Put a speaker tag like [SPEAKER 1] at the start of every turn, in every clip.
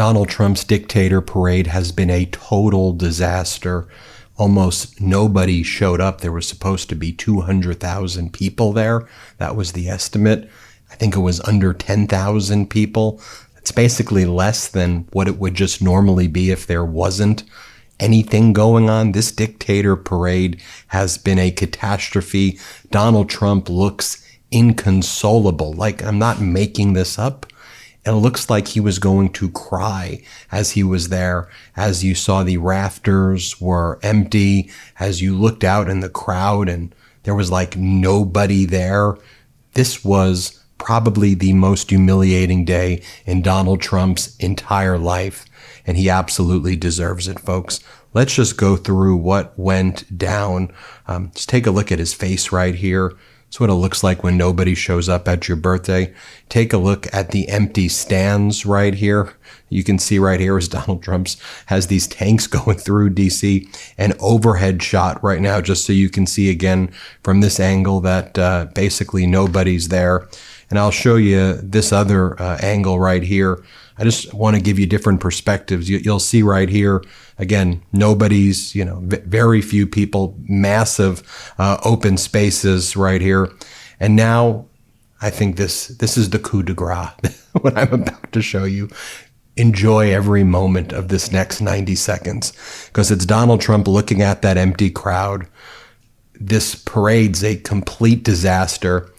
[SPEAKER 1] Donald Trump's dictator parade has been a total disaster. Almost nobody showed up. There was supposed to be 200,000 people there. That was the estimate. I think it was under 10,000 people. It's basically less than what it would just normally be if there wasn't anything going on. This dictator parade has been a catastrophe. Donald Trump looks inconsolable. Like, I'm not making this up. It looks like he was going to cry as he was there, as you saw the rafters were empty, as you looked out in the crowd and there was like nobody there. This was probably the most humiliating day in Donald Trump's entire life, and he absolutely deserves it, folks. Let's just go through what went down. Just take a look at his face right here. It's what it looks like when nobody shows up at your birthday. Take a look at the empty stands right here. You can see right here as Donald Trump has these tanks going through DC. An overhead shot right now, just so you can see again from this angle that basically nobody's there. And I'll show you this other angle right here. I just want to give you different perspectives. You'll see right here, again, nobody's, very few people, massive open spaces right here. And now I think this is the coup de grace, what I'm about to show you. Enjoy every moment of this next 90 seconds because it's Donald Trump looking at that empty crowd. This parade's a complete disaster.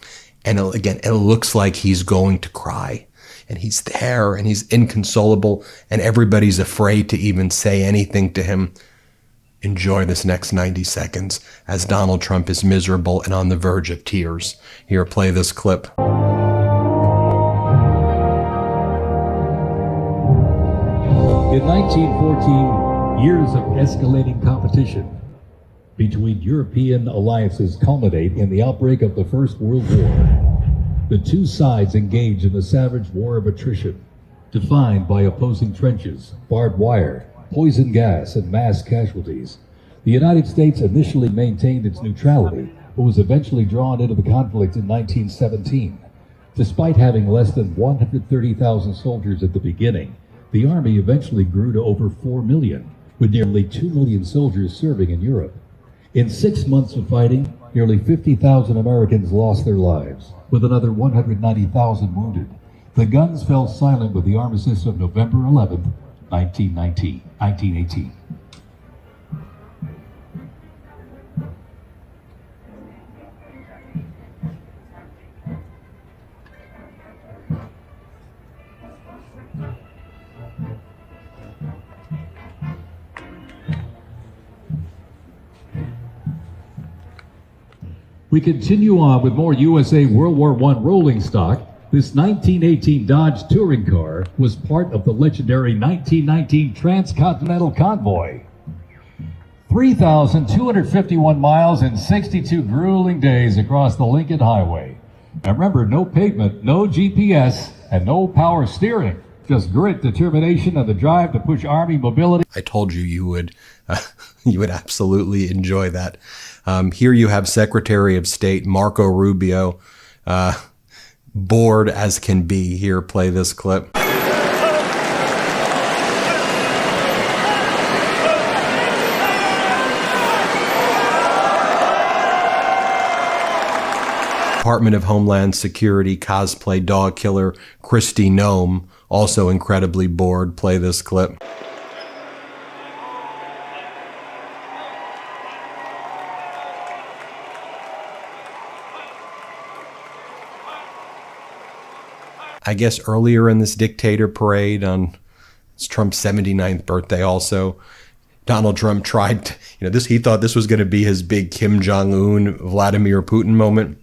[SPEAKER 1] And again, it looks like he's going to cry. And he's there and he's inconsolable and everybody's afraid to even say anything to him. Enjoy this next 90 seconds as Donald Trump is miserable and on the verge of tears. Here, play this clip.
[SPEAKER 2] In 1914, years of escalating competition between European alliances culminate in the outbreak of the First World War. The two sides engage in the savage war of attrition, defined by opposing trenches, barbed wire, poison gas, and mass casualties. The United States initially maintained its neutrality, but was eventually drawn into the conflict in 1917. Despite having less than 130,000 soldiers at the beginning, the Army eventually grew to over 4 million, with nearly 2 million soldiers serving in Europe. In 6 months of fighting, nearly 50,000 Americans lost their lives, with another 190,000 wounded. The guns fell silent with the armistice of November 11th, 1918. We continue on with more USA World War I rolling stock. This 1918 Dodge touring car was part of the legendary 1919 Transcontinental Convoy. 3,251 miles and 62 grueling days across the Lincoln Highway. And remember, no pavement, no GPS, and no power steering. Just grit, determination, and the drive to push Army mobility.
[SPEAKER 1] I told you you would absolutely enjoy that. Here you have Secretary of State Marco Rubio, bored as can be. Here, play this clip. Department of Homeland Security cosplay dog killer Kristi Noem, also incredibly bored. Play this clip. I guess earlier in this dictator parade on Trump's 79th birthday also, Donald Trump tried to, he thought this was going to be his big Kim Jong-un, Vladimir Putin moment.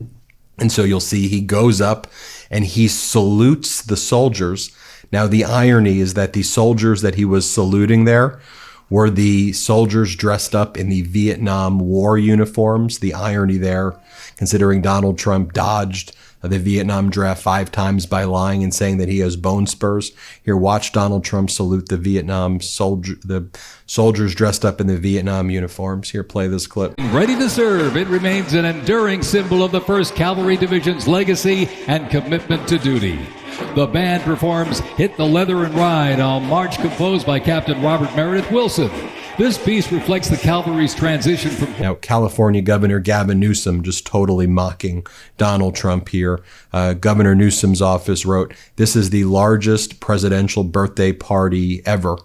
[SPEAKER 1] And so you'll see he goes up and he salutes the soldiers. Now, the irony is that the soldiers that he was saluting there were the soldiers dressed up in the Vietnam War uniforms. The irony there, considering Donald Trump dodged the Vietnam draft 5 times by lying and saying that he has bone spurs. Here, watch Donald Trump salute the soldiers dressed up in the Vietnam uniforms. Here, play this clip.
[SPEAKER 2] Ready to serve, it remains an enduring symbol of the 1st Cavalry Division's legacy and commitment to duty. The band performs Hit the Leather and Ride, a march composed by Captain Robert Meredith Wilson. This piece reflects the cavalry's transition from...
[SPEAKER 1] Now, California Governor Gavin Newsom just totally mocking Donald Trump here. Governor Newsom's office wrote, "This is the largest presidential birthday party ever."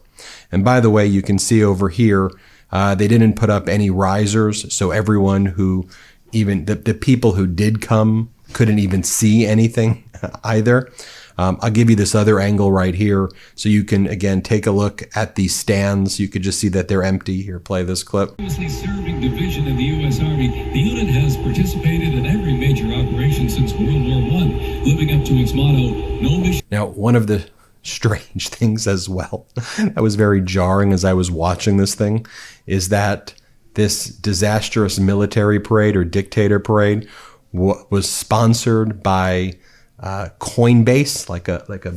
[SPEAKER 1] And by the way, you can see over here, they didn't put up any risers, so everyone who, even the people who did come, couldn't even see anything either. I'll give you this other angle right here so you can, again, take a look at the stands. You could just see that they're empty. Here, play this clip.
[SPEAKER 3] Serving division in the U.S. Army, the unit has participated in every major operation since World War I, living up to its motto, no mission.
[SPEAKER 1] Now, one of the strange things as well that was very jarring as I was watching this thing is that this disastrous military parade or dictator parade was sponsored by Coinbase, like a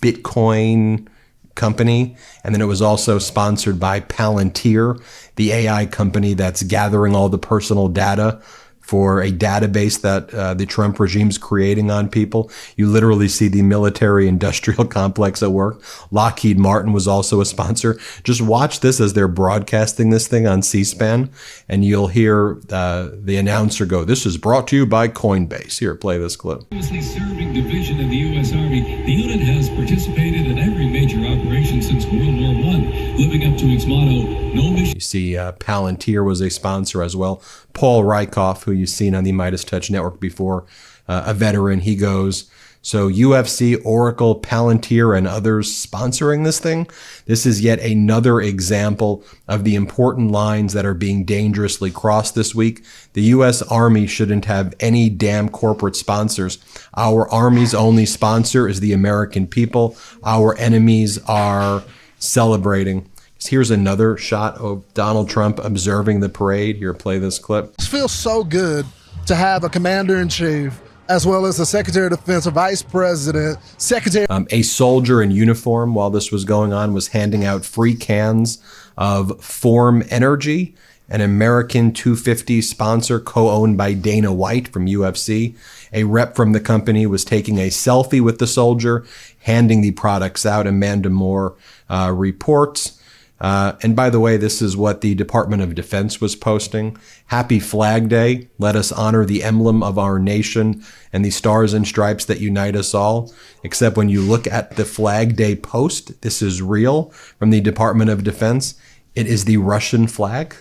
[SPEAKER 1] Bitcoin company, and then it was also sponsored by Palantir, the AI company that's gathering all the personal data for a database that the Trump regime's creating on people. You literally see the military-industrial complex at work. Lockheed Martin was also a sponsor. Just watch this as they're broadcasting this thing on C-SPAN, and you'll hear the announcer go, "This is brought to you by Coinbase." Here, play this clip.
[SPEAKER 3] Serving division in the U.S. Army, the unit has participated in every major operation since World War I, living up to its motto, no mission.
[SPEAKER 1] You see Palantir was a sponsor as well. Paul Rykoff, who you've seen on the Midas Touch Network before, a veteran, he goes, "So UFC, Oracle, Palantir, and others sponsoring this thing? This is yet another example of the important lines that are being dangerously crossed this week. The U.S. Army shouldn't have any damn corporate sponsors. Our Army's only sponsor is the American people. Our enemies are celebrating." Here's another shot of Donald Trump observing the parade. Here, play this clip.
[SPEAKER 4] It feels so good to have a commander-in-chief as well as the Secretary of Defense, or Vice President, Secretary.
[SPEAKER 1] A soldier in uniform while this was going on was handing out free cans of Form Energy, an American 250 sponsor co-owned by Dana White from UFC. A rep from the company was taking a selfie with the soldier, handing the products out. Amanda Moore reports. And by the way, this is what the Department of Defense was posting. "Happy Flag Day. Let us honor the emblem of our nation and the stars and stripes that unite us all." Except when you look at the Flag Day post, this is real from the Department of Defense. It is the Russian flag.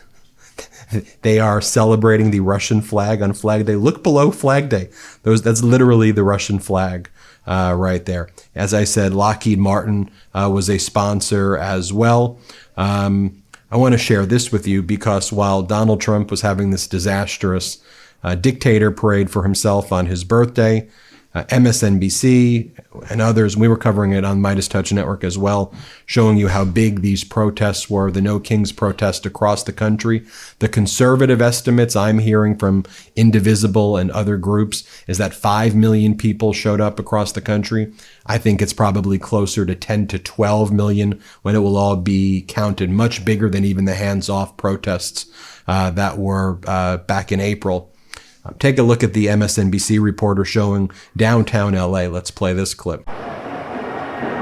[SPEAKER 1] They are celebrating the Russian flag on Flag Day. Look below Flag Day. That's literally the Russian flag right there. As I said, Lockheed Martin was a sponsor as well. I want to share this with you because while Donald Trump was having this disastrous dictator parade for himself on his birthday, MSNBC and others, and we were covering it on Midas Touch Network as well, showing you how big these protests were, the No Kings protest across the country. The conservative estimates I'm hearing from Indivisible and other groups is that 5 million people showed up across the country. I think it's probably closer to 10 to 12 million when it will all be counted, much bigger than even the hands-off protests that were back in April. Take a look at the MSNBC reporter showing downtown LA. Let's play this clip.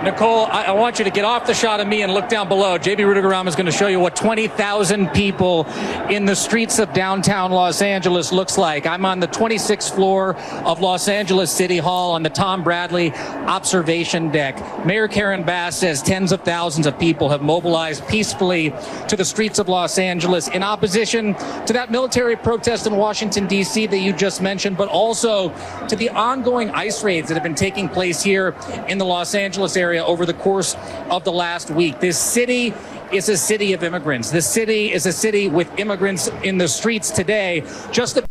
[SPEAKER 5] Nicole, I want you to get off the shot of me and look down below. JB Rudigerama is going to show you what 20,000 people in the streets of downtown Los Angeles looks like. I'm on the 26th floor of Los Angeles City Hall on the Tom Bradley observation deck. Mayor Karen Bass says tens of thousands of people have mobilized peacefully to the streets of Los Angeles in opposition to that military protest in Washington, D.C. that you just mentioned, but also to the ongoing ICE raids that have been taking place here in the Los Angeles area over the course of the last week. This city is a city of immigrants. This city is a city with immigrants in the streets today.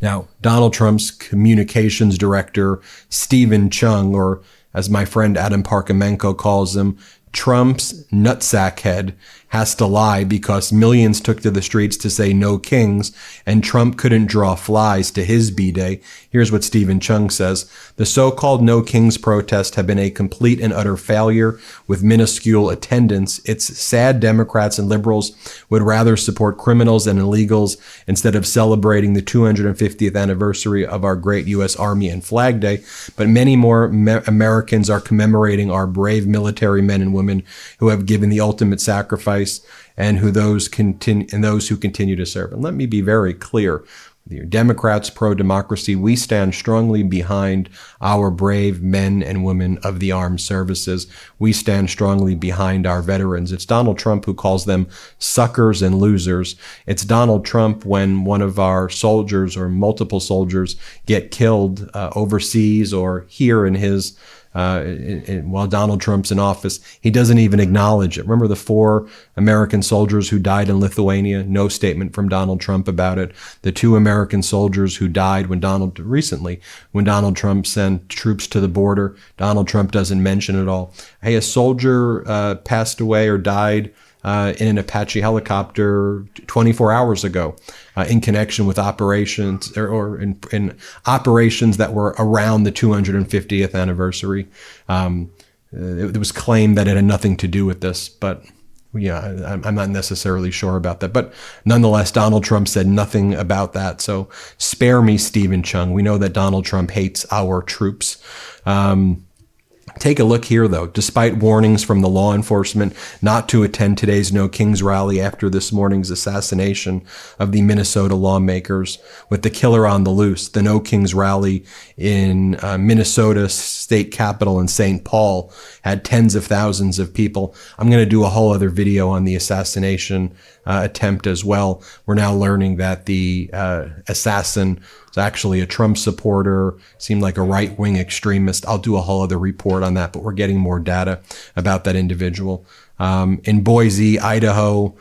[SPEAKER 1] Now, Donald Trump's communications director, Stephen Chung, or as my friend Adam Parkamenko calls him, Trump's nutsack head, has to lie because millions took to the streets to say no kings, and Trump couldn't draw flies to his B-Day. Here's what Stephen Chung says. The so-called No Kings protest have been a complete and utter failure with minuscule attendance. It's sad Democrats and liberals would rather support criminals and illegals instead of celebrating the 250th anniversary of our great U.S. Army and Flag Day. But many more Americans are commemorating our brave military men and women who have given the ultimate sacrifice and those who continue to serve. And let me be very clear. The Democrats, pro-democracy, we stand strongly behind our brave men and women of the armed services. We stand strongly behind our veterans. It's Donald Trump who calls them suckers and losers. It's Donald Trump when one of our soldiers or multiple soldiers get killed overseas or here in his while Donald Trump's in office, he doesn't even acknowledge it. Remember the 4 American soldiers who died in Lithuania? No statement from Donald Trump about it. The 2 American soldiers who died when Donald Trump sent troops to the border, Donald Trump doesn't mention it all. Hey, a soldier passed away or died in an Apache helicopter 24 hours ago in connection with operations or in operations that were around the 250th anniversary. It was claimed that it had nothing to do with this, but yeah, I'm not necessarily sure about that. But nonetheless, Donald Trump said nothing about that. So spare me, Stephen Chung. We know that Donald Trump hates our troops. Take a look here, though. Despite warnings from the law enforcement not to attend today's No Kings rally after this morning's assassination of the Minnesota lawmakers, with the killer on the loose, the No Kings rally in Minnesota state capital in St. Paul had tens of thousands of people. I'm going to do a whole other video on the assassination attempt as well. We're now learning that the assassin was actually a Trump supporter, seemed like a right-wing extremist. I'll do a whole other report on that, but we're getting more data about that individual. In Boise, Idaho,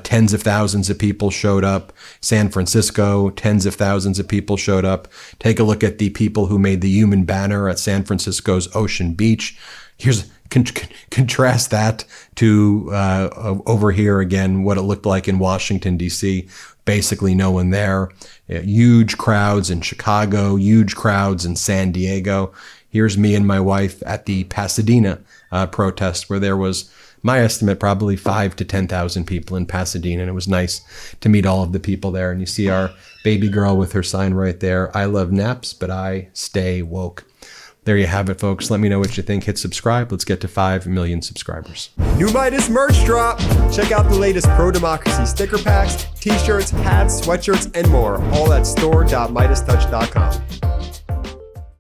[SPEAKER 1] tens of thousands of people showed up. San Francisco, tens of thousands of people showed up. Take a look at the people who made the human banner at San Francisco's Ocean Beach. Here's contrast that to over here again, what it looked like in Washington, D.C. Basically no one there. Huge crowds in Chicago, huge crowds in San Diego. Here's me and my wife at the Pasadena protest, where there was, my estimate, probably 5,000 to 10,000 people in Pasadena. And it was nice to meet all of the people there. And you see our baby girl with her sign right there. I love naps, but I stay woke. There you have it, folks. Let me know what you think. Hit subscribe. Let's get to 5 million subscribers.
[SPEAKER 6] New Midas merch drop. Check out the latest pro-democracy sticker packs, t-shirts, hats, sweatshirts, and more. All at store.midastouch.com.